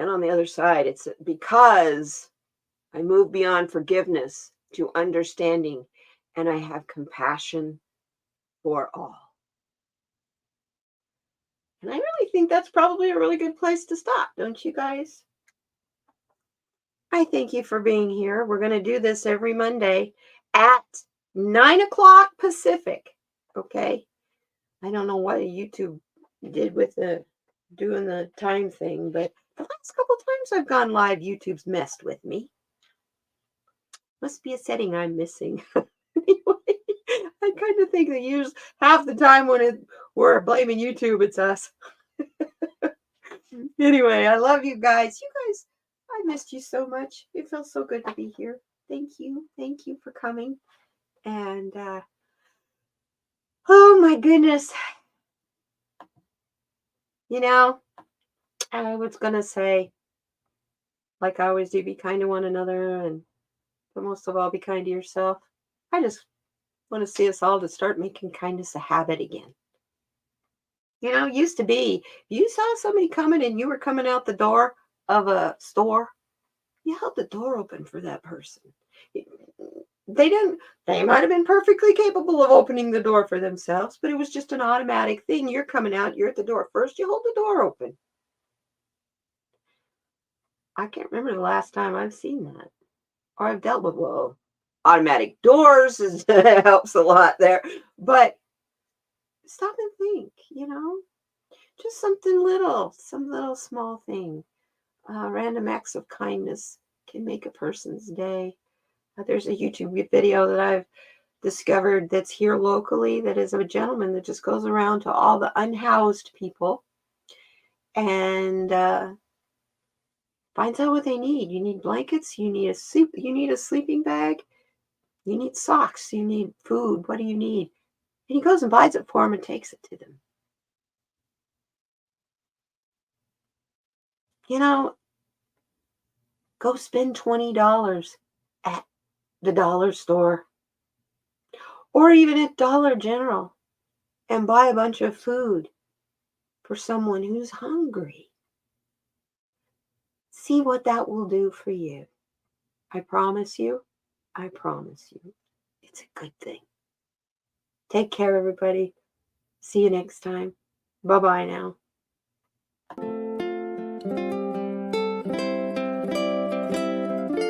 And on the other side, it's because I move beyond forgiveness to understanding, and I have compassion for all. And I really think that's probably a really good place to stop, don't you guys? I thank you for being here. We're going to do this every Monday at 9 o'clock Pacific. Okay. I don't know what YouTube did with doing the time thing, but the last couple times I've gone live, YouTube's messed with me. Must be a setting I'm missing. Anyway, I kind of think that half the time when we're blaming YouTube, it's us. Anyway, I love you guys. You guys, I missed you so much. It feels so good to be here. Thank you. Thank you for coming. And oh my goodness. You know, I was going to say, like I always do, be kind to one another, but most of all, be kind to yourself. I just want to see us all to start making kindness a habit again. You know, it used to be, you saw somebody coming and you were coming out the door of a store, you held the door open for that person. They might have been perfectly capable of opening the door for themselves, but it was just an automatic thing. You're coming out, you're at the door first, you hold the door open. I can't remember the last time I've seen that. Or I've dealt with, well, automatic doors helps a lot there. But stop and think, you know, just something little, some little small thing. Random acts of kindness can make a person's day. There's a YouTube video discovered that's here locally, that is a gentleman that just goes around to all the unhoused people and finds out what they need. You need blankets, you need a sleeping bag, you need socks, you need food. What do you need? And he goes and buys it for them and takes it to them. You know, go spend $20 at the dollar store or even at Dollar General and buy a bunch of food for someone who's hungry. See what that will do for you. I promise you, it's a good thing. Take care, everybody. See you next time. Bye-bye now.